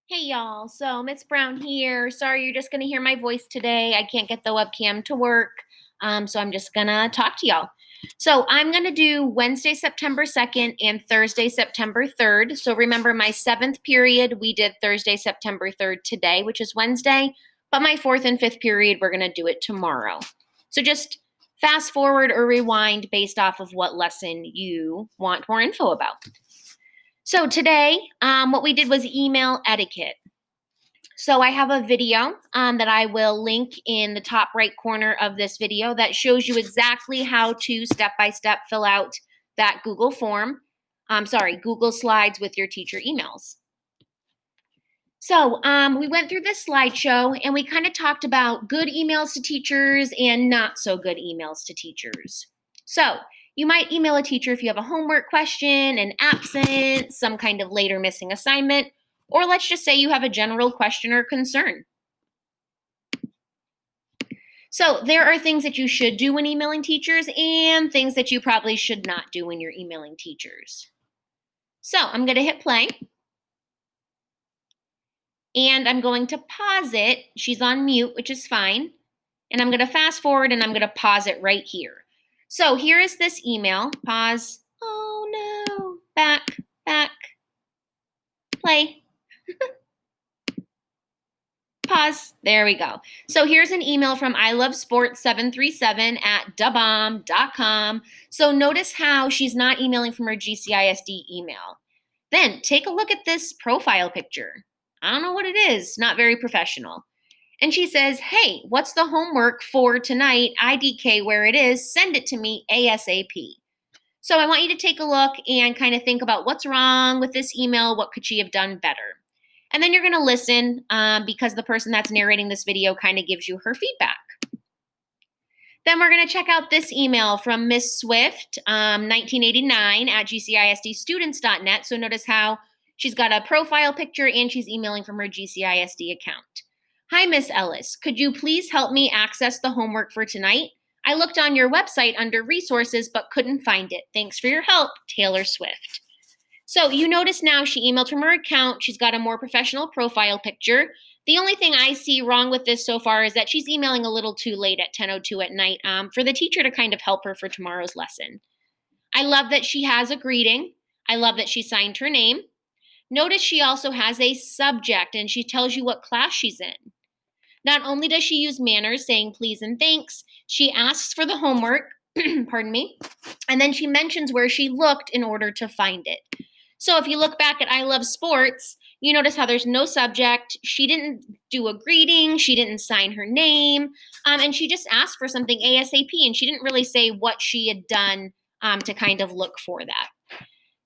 Hey y'all, so Miss Brown here. Sorry you're just gonna hear my voice today. I can't get the webcam to work, so I'm just gonna talk to y'all. So I'm gonna do Wednesday, September 2nd and Thursday, September 3rd. So remember my 7th period, we did Thursday, September 3rd today, which is Wednesday, but my 4th and 5th period, we're gonna do it tomorrow. So just fast forward or rewind based off of what lesson you want more info about. So today, what we did was email etiquette. So I have a video that I will link in the top right corner of this video that shows you exactly how to step-by-step fill out that Google form. Google Slides with your teacher emails. So we went through this slideshow and we kind of talked about good emails to teachers and not so good emails to teachers. So you might email a teacher if you have a homework question, an absence, some kind of late or missing assignment, or let's just say you have a general question or concern. So there are things that you should do when emailing teachers and things that you probably should not do when you're emailing teachers. So I'm going to hit play. And I'm going to pause it. She's on mute, which is fine. And I'm going to fast forward and I'm going to pause it right here. So here is this email. Pause. Oh no. Back. Play. Pause. There we go. So here's an email from ilovesport737@dabomb.com. So notice how she's not emailing from her GCISD email. Then take a look at this profile picture. I don't know what it is. Not very professional. And she says, hey, what's the homework for tonight? IDK where it is. Send it to me ASAP. So I want you to take a look and kind of think about what's wrong with this email. What could she have done better? And then you're going to listen because the person that's narrating this video kind of gives you her feedback. Then we're going to check out this email from Miss Swift, 1989 at gcisdstudents.net. So notice how she's got a profile picture and she's emailing from her GCISD account. Hi, Miss Ellis. Could you please help me access the homework for tonight? I looked on your website under resources but couldn't find it. Thanks for your help, Taylor Swift. So you notice now she emailed from her account. She's got a more professional profile picture. The only thing I see wrong with this so far is that she's emailing a little too late at 10:02 at night for the teacher to kind of help her for tomorrow's lesson. I love that she has a greeting. I love that she signed her name. Notice she also has a subject and she tells you what class she's in. Not only does she use manners, saying please and thanks, she asks for the homework, pardon me, and then she mentions where she looked in order to find it. So if you look back at I Love Sports, you notice how there's no subject. She didn't do a greeting. She didn't sign her name. And she just asked for something ASAP. And she didn't really say what she had done to kind of look for that.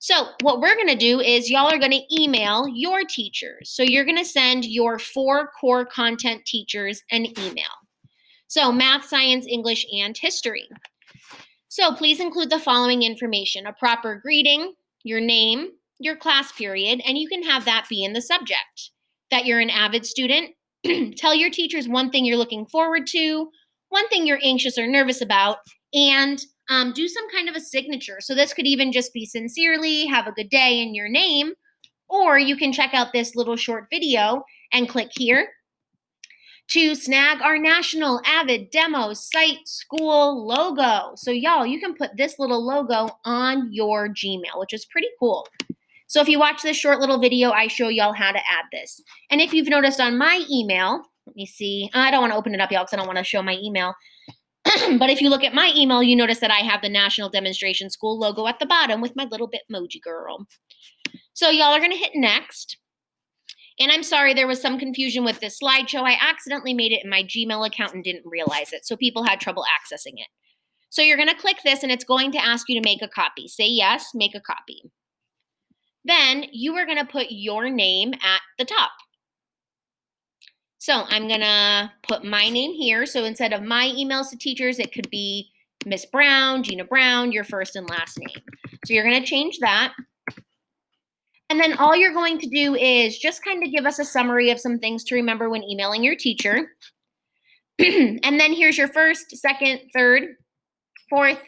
So what we're going to do is y'all are going to email your teachers. So you're going to send your 4 core content teachers an email. So math, science, English, and history. So please include the following information: a proper greeting, your name, your class period, and you can have that be in the subject. That you're an AVID student. Tell your teachers one thing you're looking forward to, one thing you're anxious or nervous about, and do some kind of a signature. So this could even just be sincerely, have a good day, in your name, or you can check out this little short video and click here to snag our national AVID demo site school logo. So y'all, you can put this little logo on your Gmail, which is pretty cool. So if you watch this short little video, I show y'all how to add this. And if you've noticed on my email, let me see, I don't want to open it up, y'all, because I don't want to show my email. But if you look at my email, you notice that I have the National Demonstration School logo at the bottom with my little Bitmoji girl. So y'all are going to hit next. And I'm sorry, there was some confusion with this slideshow. I accidentally made it in my Gmail account and didn't realize it, so people had trouble accessing it. So you're going to click this, and it's going to ask you to make a copy. Say yes, make a copy. Then you are going to put your name at the top. So I'm going to put my name here. So instead of my emails to teachers, it could be Miss Brown, Gina Brown, your first and last name. So you're going to change that. And then all you're going to do is just kind of give us a summary of some things to remember when emailing your teacher. And then here's your first, second, third, fourth,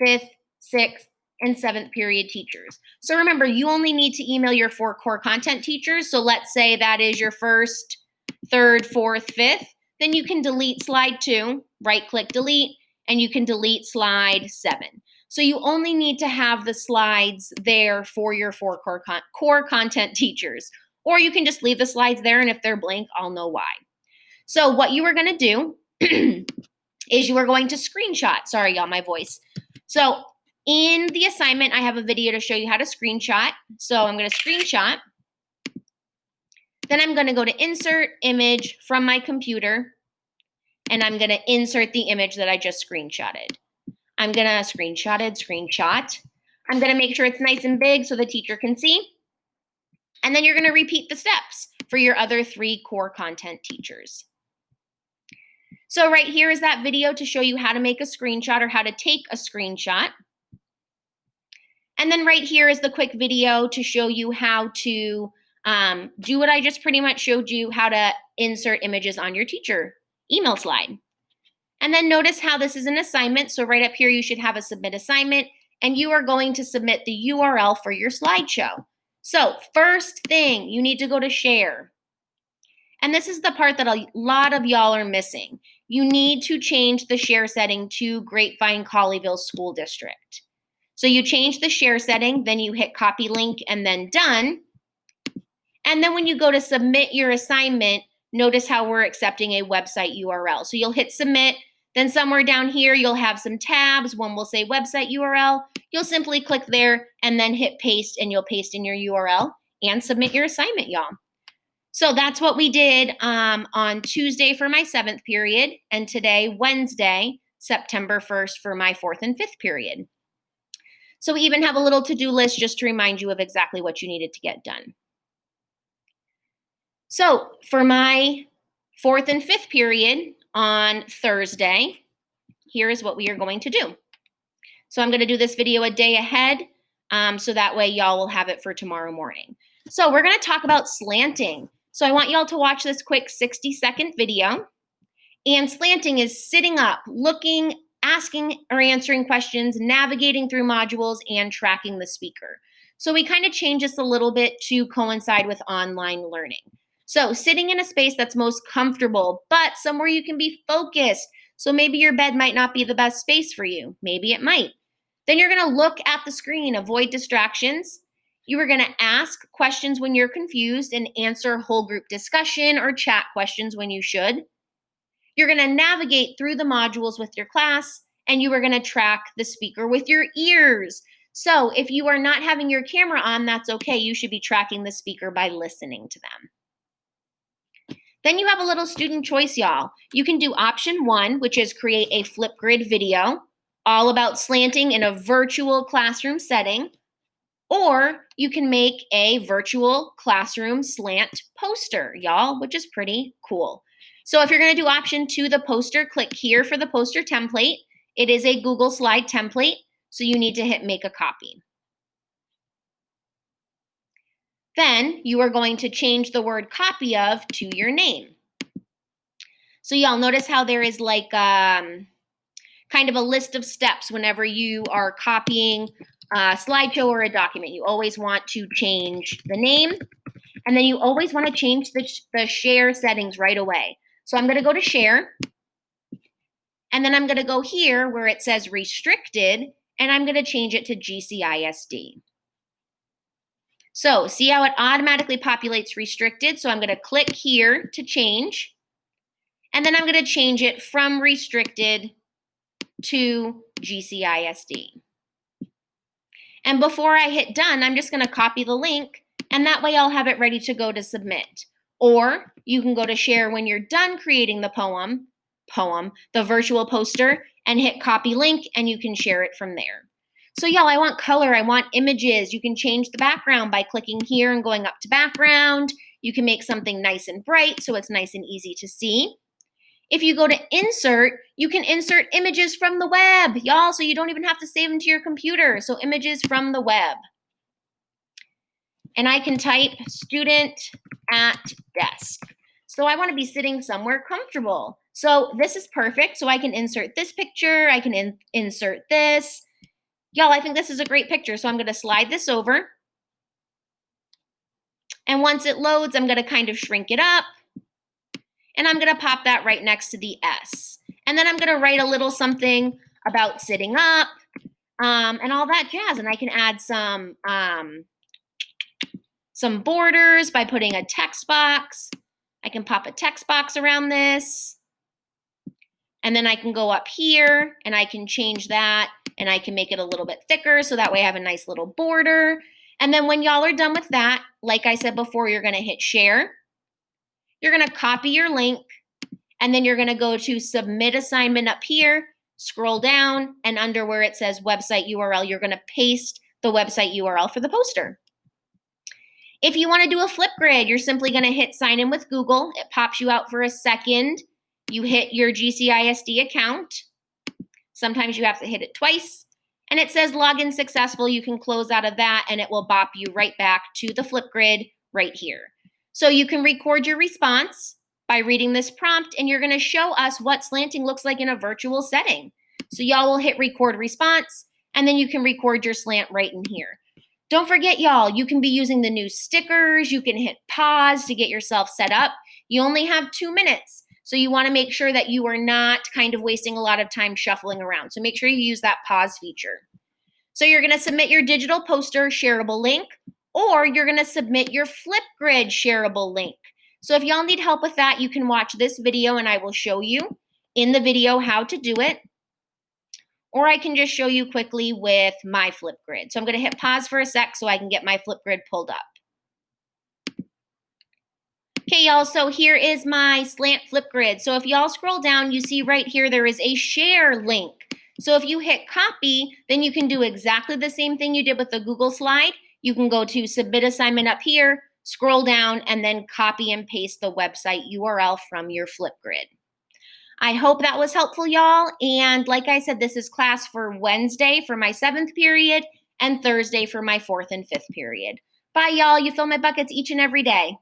fifth, sixth, and 7th period teachers. So remember, you only need to email your 4 core content teachers. So let's say that is your 1st, 3rd, 4th, 5th. Then you can delete slide 2, right-click delete, and you can delete slide 7. So you only need to have the slides there for your 4 core content teachers. Or you can just leave the slides there, and if they're blank, I'll know why. So what you are going to do is you are going to screenshot. Sorry, y'all, my voice. So in the assignment, I have a video to show you how to screenshot. So I'm going to screenshot. Then I'm going to go to Insert Image from my computer, and I'm going to insert the image that I just screenshotted. I'm going to screenshot. I'm going to make sure it's nice and big so the teacher can see. And then you're going to repeat the steps for your other 3 core content teachers. So right here is that video to show you how to make a screenshot or how to take a screenshot. And then right here is the quick video to show you how to do what I just pretty much showed you, how to insert images on your teacher email slide. And then notice how this is an assignment. So right up here, you should have a submit assignment, and you are going to submit the URL for your slideshow. So first thing, you need to go to share. And this is the part that a lot of y'all are missing. You need to change the share setting to Grapevine Colleyville School District. So you change the share setting, then you hit copy link and then done. And then when you go to submit your assignment, notice how we're accepting a website URL. So you'll hit submit, then somewhere down here, you'll have some tabs. One will say website URL. You'll simply click there and then hit paste, and you'll paste in your URL and submit your assignment, y'all. So that's what we did on Tuesday for my 7th period, and today, Wednesday, September 1st, for my 4th and 5th period. So we even have a little to-do list just to remind you of exactly what you needed to get done. So for my 4th and 5th period on Thursday, here is what we are going to do. So I'm going to do this video a day ahead, so that way y'all will have it for tomorrow morning. So we're going to talk about slanting. So I want y'all to watch this quick 60-second video. And slanting is sitting up, looking, asking or answering questions, navigating through modules, and tracking the speaker. So we kind of change this a little bit to coincide with online learning. So sitting in a space that's most comfortable, but somewhere you can be focused. So maybe your bed might not be the best space for you. Maybe it might. Then you're going to look at the screen, avoid distractions. You are going to ask questions when you're confused and answer whole group discussion or chat questions when you should. You're going to navigate through the modules with your class, and you are going to track the speaker with your ears. So if you are not having your camera on, that's okay. You should be tracking the speaker by listening to them. Then you have a little student choice, y'all. You can do option 1, which is create a Flipgrid video all about slanting in a virtual classroom setting, or you can make a virtual classroom slant poster, y'all, which is pretty cool. So if you're going to do option 2, the poster, click here for the poster template. It is a Google Slide template, so you need to hit make a copy. Then you are going to change the word copy of to your name. So y'all notice how there is like kind of a list of steps whenever you are copying a slideshow or a document. You always want to change the name, and then you always want to change the share settings right away. So I'm going to go to share, and then I'm going to go here where it says restricted, and I'm going to change it to GCISD. So see how it automatically populates restricted? So I'm going to click here to change, and then I'm going to change it from restricted to GCISD. And before I hit done, I'm just going to copy the link, and that way I'll have it ready to go to submit. Or you can go to share when you're done creating the the virtual poster, and hit copy link, and you can share it from there. So y'all, I want color, I want images. You can change the background by clicking here and going up to background. You can make something nice and bright so it's nice and easy to see. If you go to insert, you can insert images from the web, y'all, so you don't even have to save them to your computer. So images from the web. And I can type student at desk. So I want to be sitting somewhere comfortable. So this is perfect. So I can insert this picture. I can insert this. Y'all, I think this is a great picture, so I'm going to slide this over. And once it loads, I'm going to kind of shrink it up. And I'm going to pop that right next to the S. And then I'm going to write a little something about sitting up and all that jazz. And I can add some borders by putting a text box. I can pop a text box around this. And then I can go up here and I can change that and I can make it a little bit thicker so that way I have a nice little border. And then when y'all are done with that, like I said before, you're going to hit share. You're going to copy your link and then you're going to go to submit assignment up here, scroll down, and under where it says website URL, you're going to paste the website URL for the poster. If you want to do a Flipgrid, you're simply going to hit sign in with Google. It pops you out for a second. You hit your GCISD account. Sometimes you have to hit it twice. And it says login successful. You can close out of that and it will bop you right back to the Flipgrid right here. So you can record your response by reading this prompt and you're going to show us what slanting looks like in a virtual setting. So y'all will hit record response and then you can record your slant right in here. Don't forget, y'all, you can be using the new stickers. You can hit pause to get yourself set up. You only have 2 minutes. So you want to make sure that you are not kind of wasting a lot of time shuffling around. So make sure you use that pause feature. So you're going to submit your digital poster shareable link, or you're going to submit your Flipgrid shareable link. So if y'all need help with that, you can watch this video and I will show you in the video how to do it. Or I can just show you quickly with my Flipgrid. So I'm going to hit pause for a sec so I can get my Flipgrid pulled up. Okay, y'all, so here is my slant Flipgrid. So if y'all scroll down, you see right here there is a share link. So if you hit copy, then you can do exactly the same thing you did with the Google slide. You can go to submit assignment up here, scroll down, and then copy and paste the website URL from your Flipgrid. I hope that was helpful, y'all. And like I said, this is class for Wednesday for my 7th period and Thursday for my 4th and 5th period. Bye, y'all. You fill my buckets each and every day.